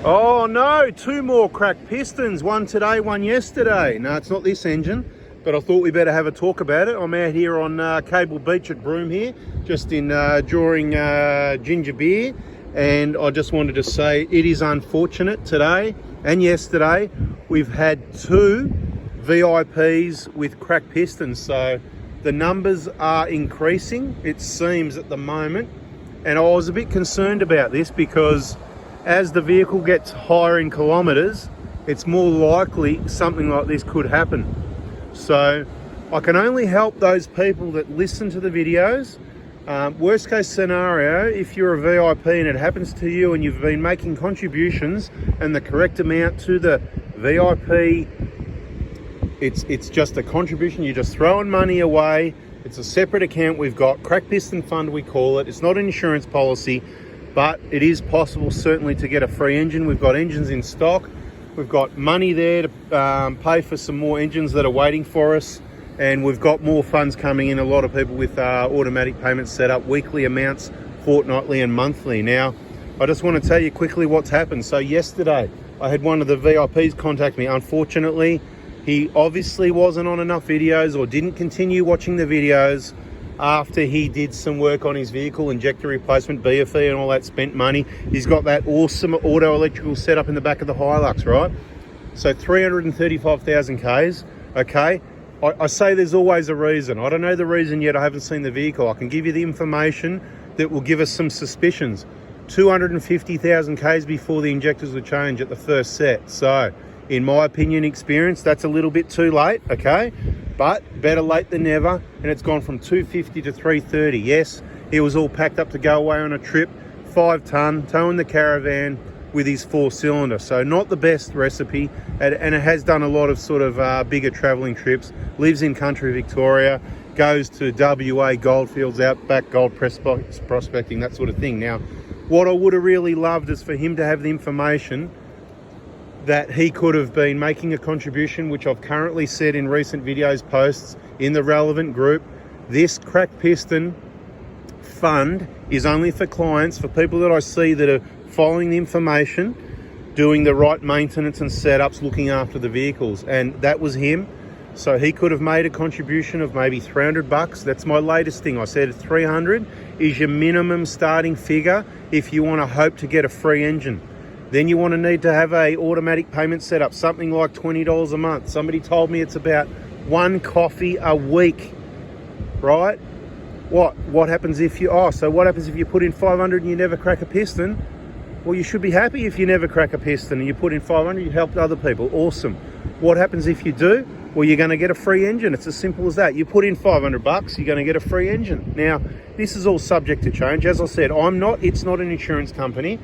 Oh no, two more cracked pistons, one today, one yesterday. No, it's not this engine, but I thought we better have a talk about it. I'm out here on Cable Beach at Broome here, just enjoying ginger beer, and I just wanted to say it is unfortunate today and yesterday we've had two VIPs with cracked pistons, so the numbers are increasing, it seems, at the moment, and I was a bit concerned about this because as the vehicle gets higher in kilometres, it's more likely something like this could happen. So I can only help those people that listen to the videos. Worst case scenario, if you're a VIP and it happens to you and you've been making contributions and the correct amount to the VIP, it's just a contribution, you're just throwing money away. It's a separate account we've got, Cracked Piston Fund we call it. It's not an insurance policy, but it is possible certainly to get a free engine. We've got engines in stock. We've got money there to pay for some more engines that are waiting for us. And we've got more funds coming in. A lot of people with automatic payments set up, weekly amounts, fortnightly and monthly. Now, I just want to tell you quickly what's happened. So yesterday, I had one of the VIPs contact me. Unfortunately, he obviously wasn't on enough videos or didn't continue watching the videos after he did some work on his vehicle, injector replacement, BFE and all that, spent money. He's got that awesome auto electrical setup in the back of the Hilux, right? So 335,000 Ks, okay? I say there's always a reason. I don't know the reason yet, I haven't seen the vehicle. I can give you the information that will give us some suspicions. 250,000 Ks before the injectors were changed at the first set. So, in my opinion, experience, that's a little bit too late, okay? But better late than never, and it's gone from 250 to 330. Yes, he was all packed up to go away on a trip, 5 ton, towing the caravan with his 4-cylinder. So not the best recipe, and it has done a lot of sort of bigger traveling trips. Lives in country Victoria, goes to WA goldfields, outback gold prospecting, that sort of thing. Now, what I would have really loved is for him to have the information that he could have been making a contribution, which I've currently said in recent videos, posts in the relevant group. This cracked piston fund is only for clients, for people that I see that are following the information, doing the right maintenance and setups, looking after the vehicles. And that was him. So he could have made a contribution of maybe 300 bucks. That's my latest thing. I said 300 is your minimum starting figure if you want to hope to get a free engine. Then you want to need to have a automatic payment set up, something like $20 a month. Somebody told me it's about 1 coffee a week, right? What happens if you, so what happens if you put in 500 and you never crack a piston? Well, you should be happy if you never crack a piston and you put in 500, you helped other people, awesome. What happens if you do? Well, you're going to get a free engine. It's as simple as that. You put in 500 bucks, you're going to get a free engine. Now, this is all subject to change. As I said, it's not an insurance company.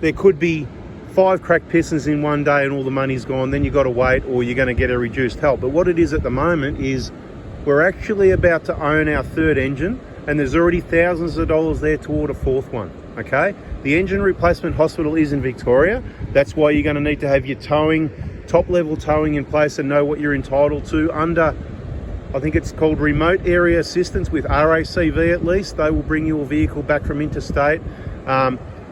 There could be 5 cracked pistons in one day and all the money's gone, then you've got to wait, or you're going to get a reduced help. But what it is at the moment is we're actually about to own our 3rd engine, and there's already thousands of dollars there toward a 4th one, okay? The engine replacement hospital is in Victoria. That's why you're going to need to have your towing, top-level towing in place and know what you're entitled to under, I think it's called remote area assistance with RACV at least. They will bring your vehicle back from interstate.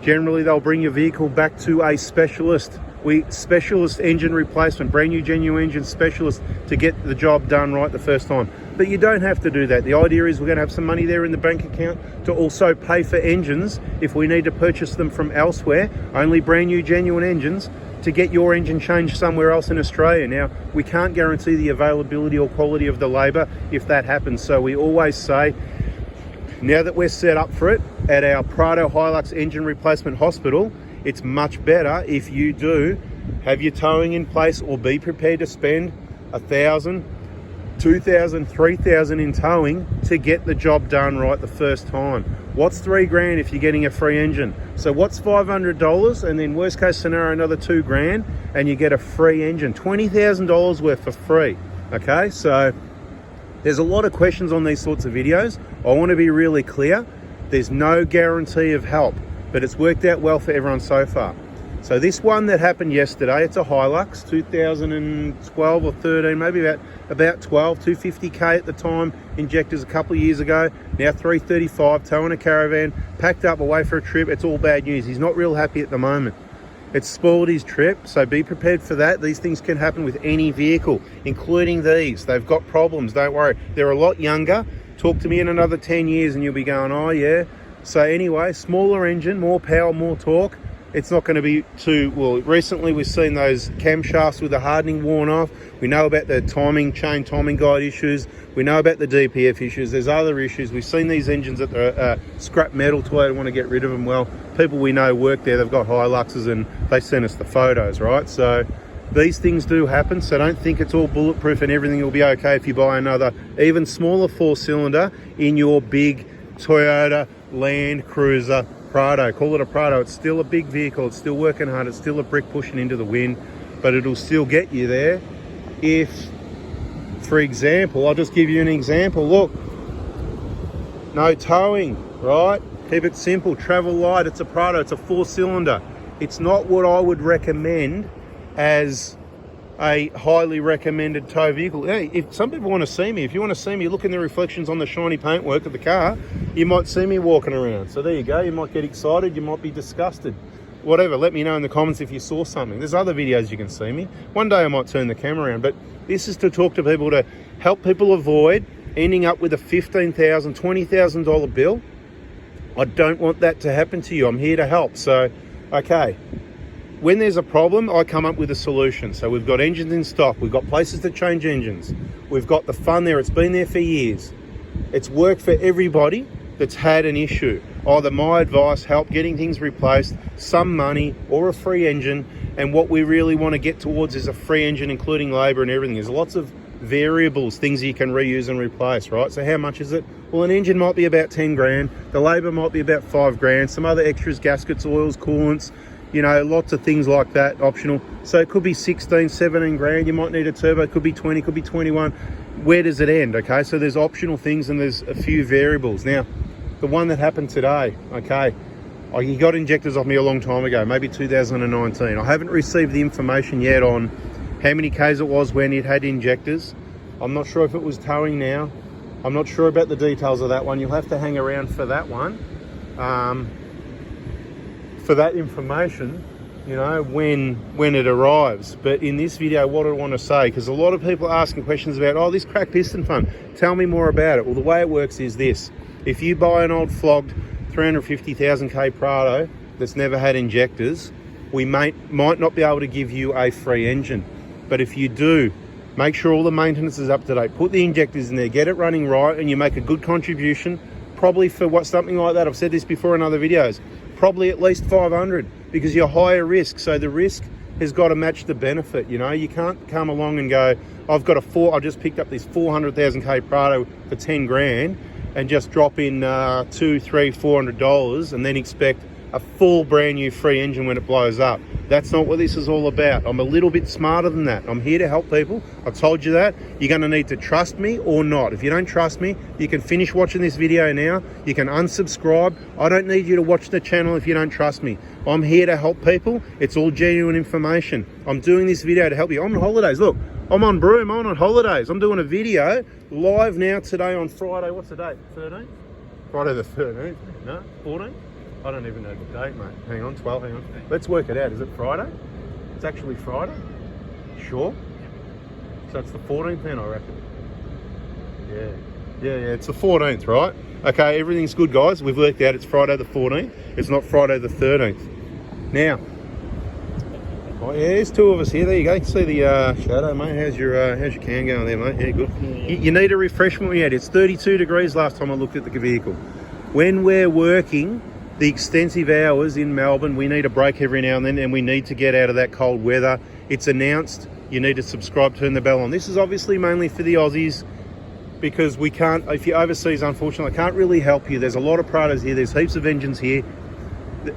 Generally, they'll bring your vehicle back to a specialist. Specialist engine replacement, brand new genuine engine specialist to get the job done right the first time. But you don't have to do that. The idea is we're going to have some money there in the bank account to also pay for engines if we need to purchase them from elsewhere, only brand new genuine engines, to get your engine changed somewhere else in Australia. Now, we can't guarantee the availability or quality of the labour if that happens. So we always say, now that we're set up for it at our Prado Hilux Engine Replacement Hospital, it's much better if you do have your towing in place or be prepared to spend $1,000, $2,000, $3,000 in towing to get the job done right the first time. What's $3,000 if you're getting a free engine? So what's $500, and then worst case scenario another $2,000 and you get a free engine. $20,000 worth for free, okay? So there's a lot of questions on these sorts of videos. I want to be really clear. There's no guarantee of help, but it's worked out well for everyone so far. So this one that happened yesterday, it's a Hilux, 2012 or 13, maybe about 12, 250K at the time, injectors a couple of years ago, now 335, towing a caravan, packed up away for a trip. It's all bad news. He's not real happy at the moment. It's spoiled his trip, so be prepared for that. These things can happen with any vehicle, including these. They've got problems, don't worry. They're a lot younger. Talk to me in another 10 years and you'll be going, oh yeah. So anyway, smaller engine, more power, more torque. It's not going to be too, well, recently we've seen those camshafts with the hardening worn off. We know about the chain timing guide issues. We know about the DPF issues. There's other issues. We've seen these engines that are scrap metal Toyota want to get rid of them. Well, people we know work there, they've got Hiluxes and they sent us the photos, right? So these things do happen, so don't think it's all bulletproof and everything will be okay if you buy another even smaller 4-cylinder in your big Toyota Land Cruiser Prado. Call it a Prado. It's still a big vehicle. It's still working hard. It's still a brick pushing into the wind, but it'll still get you there. If, for example, I'll just give you an example. Look, no towing, right? Keep it simple. Travel light. It's a Prado. It's a 4-cylinder. It's not what I would recommend as a highly recommended tow vehicle. Hey, if some people want to see me, if you want to see me, look in the reflections on the shiny paintwork of the car, you might see me walking around. So there you go. You might get excited. You might be disgusted. Whatever. Let me know in the comments if you saw something. There's other videos you can see me. One day I might turn the camera around, but this is to talk to people, to help people avoid ending up with a $15,000, $20,000 bill. I don't want that to happen to you. I'm here to help. So, okay. When there's a problem, I come up with a solution. So we've got engines in stock. We've got places to change engines. We've got the fun there. It's been there for years. It's worked for everybody that's had an issue. Either my advice, help getting things replaced, some money, or a free engine. And what we really want to get towards is a free engine, including labour and everything. There's lots of variables, things you can reuse and replace, right? So how much is it? Well, an engine might be about 10 grand. The labour might be about 5 grand. Some other extras, gaskets, oils, coolants, you know, lots of things like that, optional. So it could be 16, 17 grand. You might need a turbo, could be 20, could be 21. Where does it end, okay? So there's optional things and there's a few variables. Now, the one that happened today, okay, he got injectors off me a long time ago, maybe 2019. I haven't received the information yet on how many Ks it was when it had injectors. I'm not sure if it was towing now. I'm not sure about the details of that one. You'll have to hang around for that one. For that information, you know, when it arrives. But in this video, what I want to say, because a lot of people are asking questions about, oh, this cracked piston fun, tell me more about it. Well, the way it works is this: if you buy an old flogged 350,000 K Prado that's never had injectors, we might not be able to give you a free engine. But if you do, make sure all the maintenance is up to date, put the injectors in there, get it running right, and you make a good contribution, probably for something like that. I've said this before in other videos, probably at least 500, because you're higher risk. So the risk has got to match the benefit. You know, you can't come along and go, I just picked up this 400,000 K Prado for 10 grand and just drop in $200, $300, $400 and then expect a full brand new free engine when it blows up. That's not what this is all about. I'm a little bit smarter than that. I'm here to help people. I've told you that. You're going to need to trust me or not. If you don't trust me, you can finish watching this video now. You can unsubscribe. I don't need you to watch the channel if you don't trust me. I'm here to help people. It's all genuine information. I'm doing this video to help you. I'm on holidays. Look, I'm on Broome. I'm on holidays. I'm doing a video live now today on Friday. What's the date? 13th? Friday the 13th? No? 14th? I don't even know the date, mate. Hang on, 12, hang on. Let's work it out. Is it Friday? It's actually Friday? Sure? So it's the 14th then, I reckon. Yeah, it's the 14th, right? Okay, everything's good, guys. We've worked out it's Friday the 14th. It's not Friday the 13th. Now, oh yeah, there's two of us here. There you go. You can see the shadow, mate. How's your can going there, mate? Yeah, good. You need a refreshment when you had it. It's 32 degrees last time I looked at the vehicle. When we're working the extensive hours in Melbourne, we need a break every now and then, and we need to get out of that cold weather. It's announced. You need to subscribe, turn the bell on. This is obviously mainly for the Aussies, because we can't, if you're overseas, unfortunately, I can't really help you. There's a lot of Prados here. There's heaps of engines here.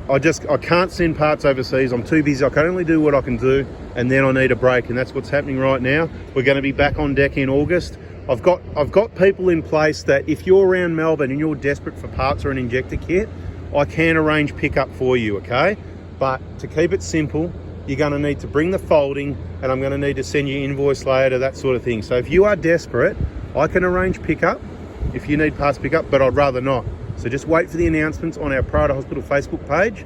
I can't send parts overseas. I'm too busy. I can only do what I can do, and then I need a break, and that's what's happening right now. We're going to be back on deck in August. I've got people in place that if you're around Melbourne and you're desperate for parts or an injector kit, I can arrange pickup for you, okay? But to keep it simple, you're going to need to bring the folding, and I'm going to need to send you invoice later, that sort of thing. So if you are desperate, I can arrange pickup if you need parts pickup, but I'd rather not. So just wait for the announcements on our Prado Hospital Facebook page.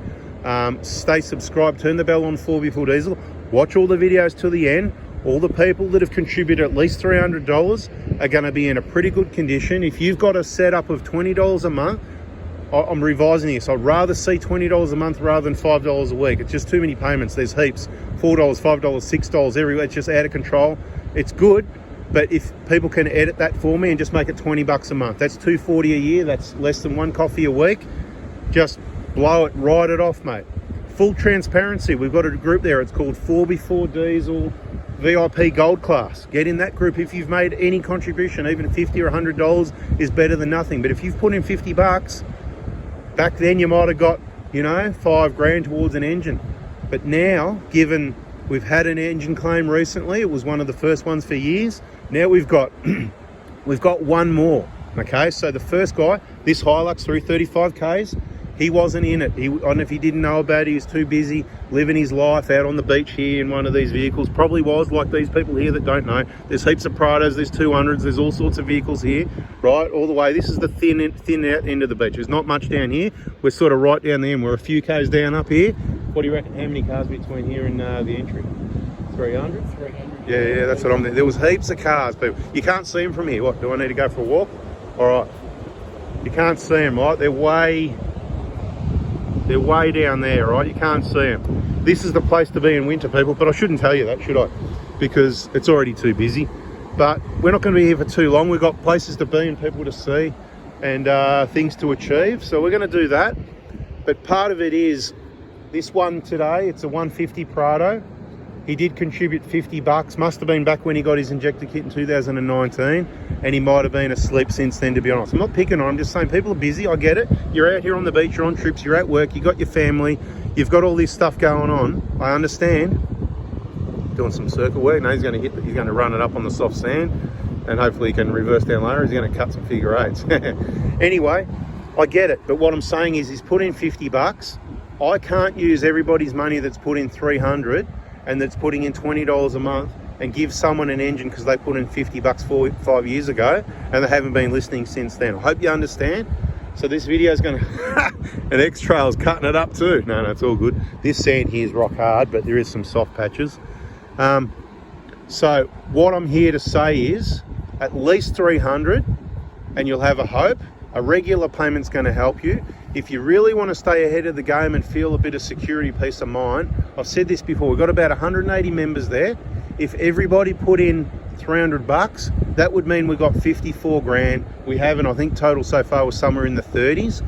Stay subscribed, turn the bell on 4x4 Diesel, watch all the videos till the end. All the people that have contributed at least $300 are going to be in a pretty good condition. If you've got a setup of $20 a month, I'm revising this. I'd rather see $20 a month rather than $5 a week. It's just too many payments. There's heaps. $4, $5, $6 everywhere. It's just out of control. It's good, but if people can edit that for me and just make it $20 a month, that's $240 a year. That's less than one coffee a week. Just blow it, write it off, mate. Full transparency. We've got a group there. It's called 4x4 Diesel VIP Gold Class. Get in that group if you've made any contribution. Even $50 or $100 is better than nothing. But if you've put in $50, back then you might have got, you know, $5 towards an engine. But now, given we've had an engine claim recently, it was one of the first ones for years. Now we've got one more. Okay, so the first guy, this Hilux 335Ks, he wasn't in it. I don't know if he didn't know about it. He was too busy living his life out on the beach here in one of these vehicles. Probably was, like these people here that don't know. There's heaps of Prados, there's 200s, there's all sorts of vehicles here, right, all the way. This is the thin out end of the beach. There's not much down here. We're sort of right down the end. We're a few Ks down up here. What do you reckon, how many cars between here and the entry? 300? 300. Yeah, that's what I'm there. There was heaps of cars, but you can't see them from here. What, do I need to go for a walk? All right. You can't see them, right? They're way down there, right? You can't see them. This is the place to be in winter, people, but I shouldn't tell you that, should I? Because it's already too busy. But we're not going to be here for too long. We've got places to be and people to see and things to achieve. So we're going to do that. But part of it is this one today. It's a 150 Prado. He did contribute $50. Must have been back when he got his injector kit in 2019. And he might have been asleep since then, to be honest. I'm not picking on him, I'm just saying people are busy. I get it. You're out here on the beach, you're on trips, you're at work, you got your family, you've got all this stuff going on. I understand. Doing some circle work. No, he's going to run it up on the soft sand, and hopefully he can reverse down later. He's going to cut some figure eights. Anyway, I get it. But what I'm saying is he's put in $50. I can't use everybody's money that's put in $300 and that's putting in $20 a month and give someone an engine because they put in $50 5 years ago and they haven't been listening since then. I hope you understand. So this video is going to... and X-Trail's cutting it up too. No, it's all good. This sand here is rock hard, but there is some soft patches. So what I'm here to say is at least $300 and you'll have a hope. A regular payment's going to help you. If you really want to stay ahead of the game and feel a bit of security, peace of mind, I've said this before, we've got about 180 members there. If everybody put in $300, that would mean we got 54 grand. We haven't, I think total so far was somewhere in the 30s,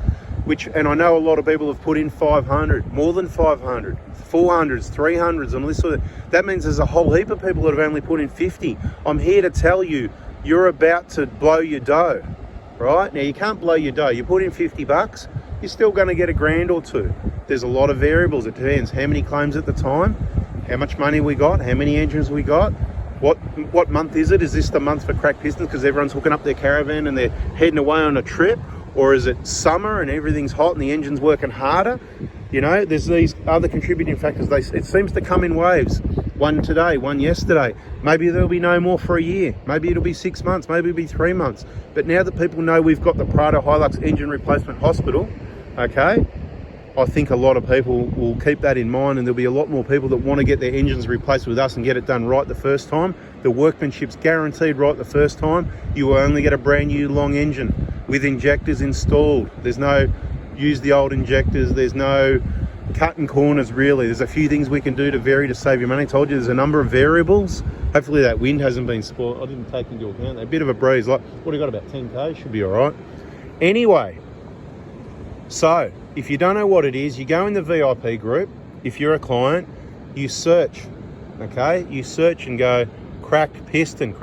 and I know a lot of people have put in 500, more than 500, 400s, 300s, and all this sort of. That means there's a whole heap of people that have only put in 50. I'm here to tell you, you're about to blow your dough, right? Now you can't blow your dough. You put in $50, you're still going to get $1 or $2. There's a lot of variables. It depends how many claims at the time, how much money we got, how many engines we got, what month is it? Is this the month for Cracked Pistons because everyone's hooking up their caravan and they're heading away on a trip? Or is it summer and everything's hot and the engine's working harder? You know, there's these other contributing factors. It seems to come in waves. One today, one yesterday. Maybe there'll be no more for a year. Maybe it'll be 6 months. Maybe it'll be 3 months. But now that people know we've got the Prado Hilux Engine Replacement Hospital, okay, I think a lot of people will keep that in mind, and there'll be a lot more people that want to get their engines replaced with us and get it done right the first time. The workmanship's guaranteed right the first time. You will only get a brand new long engine with injectors installed. There's no use the old injectors. There's no cutting corners, really. There's a few things we can do to vary to save you money. I told you there's a number of variables. Hopefully that wind hasn't been spoiled. I didn't take into account that. A bit of a breeze. Like, what do you got, about 10k? Should be all right. Anyway, so if you don't know what it is, you go in the VIP group. If you're a client, you search, okay? You search and go, Cracked Piston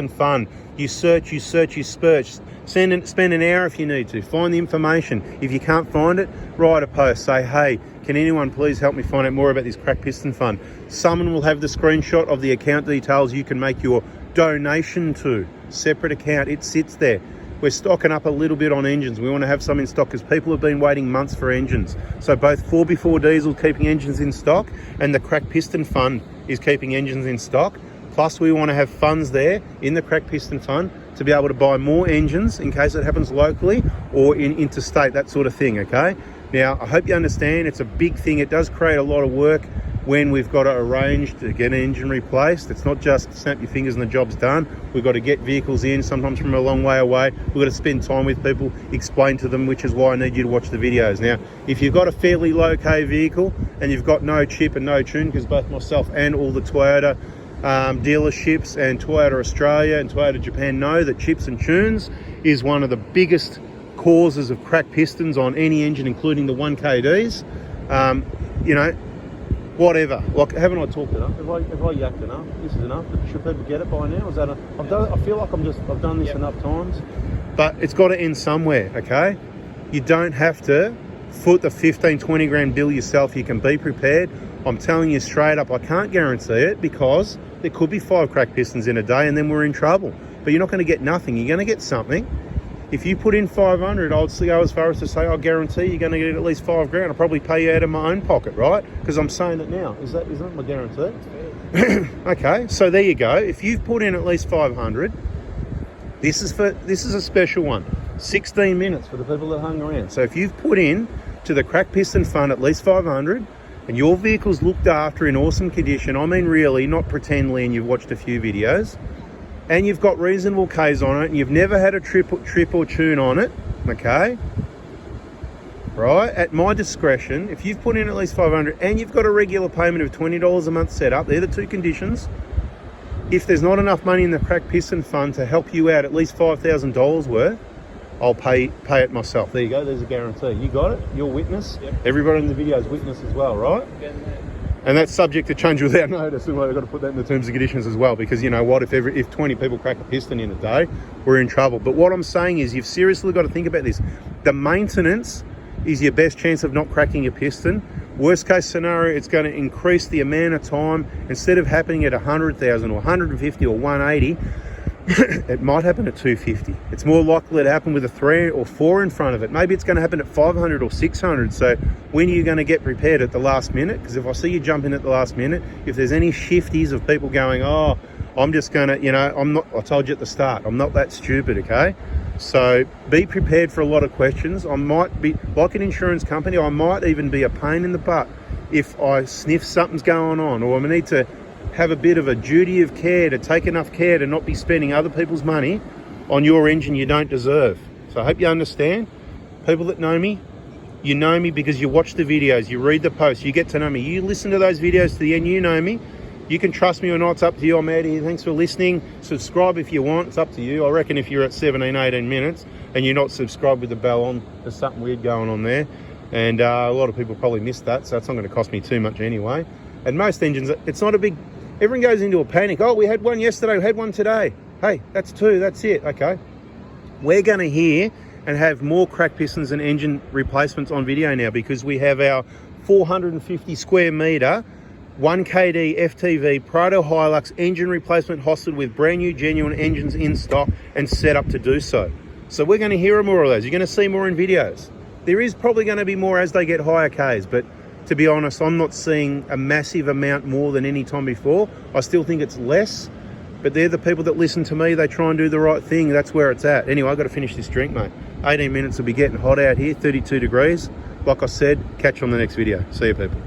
Fund. You search, you spurge. Spend an hour if you need to. Find the information. If you can't find it, write a post. Say, hey, can anyone please help me find out more about this Cracked Piston Fund? Someone will have the screenshot of the account details you can make your donation to. Separate account, it sits there. We're stocking up a little bit on engines. We want to have some in stock because people have been waiting months for engines. So both 4x4 Diesel keeping engines in stock and the Cracked Piston Fund is keeping engines in stock. Plus we want to have funds there in the Cracked Piston Fund to be able to buy more engines in case it happens locally or in interstate, that sort of thing, okay? Now, I hope you understand it's a big thing. It does create a lot of work when we've got to arrange to get an engine replaced. It's not just snap your fingers and the job's done. We've got to get vehicles in, sometimes from a long way away. We've got to spend time with people, explain to them, which is why I need you to watch the videos. Now, if you've got a fairly low K vehicle and you've got no chip and no tune, because both myself and all the Toyota dealerships and Toyota Australia and Toyota Japan know that chips and tunes is one of the biggest causes of cracked pistons on any engine, including the 1KDs. You know, whatever. Like, haven't I talked enough? Have I yacked enough? This is enough. Should people get it by now? Is that I feel like I've done this enough times. But it's got to end somewhere, okay? You don't have to foot the 15-20 grand bill yourself. You can be prepared. I'm telling you straight up, I can't guarantee it, because there could be 5 cracked pistons in a day and then we're in trouble. But you're not going to get nothing. You're going to get something. If you put in 500, I'd go as far as to say, I guarantee you're going to get at least 5 grand. I'll probably pay you out of my own pocket, right? Because I'm saying it now. Isn't that my guarantee? Okay, so there you go. If you've put in at least 500, this is a special one. 16 minutes for the people that hung around. So if you've put in to the cracked piston fund at least 500, and your vehicle's looked after in awesome condition, I mean really, not pretendly, and you've watched a few videos, and you've got reasonable Ks on it, and you've never had a trip or tune on it, okay? Right, at my discretion, if you've put in at least 500 and you've got a regular payment of $20 a month set up, they're the 2 conditions. If there's not enough money in the cracked piston fund to help you out at least $5,000 worth, I'll pay it myself. There you go, there's a guarantee. You got it, you're witness. Yep. Everybody in the video is witness as well, right? And that's subject to change without notice, and I've got to put that in the terms and conditions as well, because you know what, if 20 people crack a piston in a day, we're in trouble. But what I'm saying is, you've seriously got to think about this. The maintenance is your best chance of not cracking a piston. Worst case scenario, it's going to increase the amount of time. Instead of happening at 100,000 or 150 or 180, it might happen at 250. It's more likely to happen with a 3 or 4 in front of it. Maybe it's going to happen at 500 or 600. So when are you going to get prepared? At the last minute? Because if I see you jump in at the last minute, if there's any shifties of people going, oh, I'm just going to, you know, I told you at the start, I'm not that stupid, okay? So be prepared for a lot of questions. I might be, like an insurance company, I might even be a pain in the butt if I sniff something's going on, or I need to have a bit of a duty of care, to take enough care to not be spending other people's money on your engine you don't deserve. So I hope you understand. People that know me, you know me because you watch the videos, you read the posts, you get to know me. You listen to those videos to the end, you know me. You can trust me or not, it's up to you. I'm out here. Thanks for listening. Subscribe if you want, it's up to you. I reckon if you're at 17, 18 minutes and you're not subscribed with the bell on, there's something weird going on there. And a lot of people probably missed that, so it's not going to cost me too much anyway. And most engines, it's not a big, everyone goes into a panic. Oh, we had one yesterday, we had one today. Hey, that's 2, that's it, okay. We're going to hear and have more cracked pistons and engine replacements on video now, because we have our 450 square metre 1KD FTV Prado Hilux engine replacement hosted with brand new genuine engines in stock and set up to do so. So we're going to hear more of those. You're going to see more in videos. There is probably going to be more as they get higher Ks, but to be honest, I'm not seeing a massive amount more than any time before. I still think it's less, but they're the people that listen to me. They try and do the right thing. That's where it's at. Anyway, I've got to finish this drink, mate. 18 minutes will be getting hot out here, 32 degrees. Like I said, catch you on the next video. See you, people.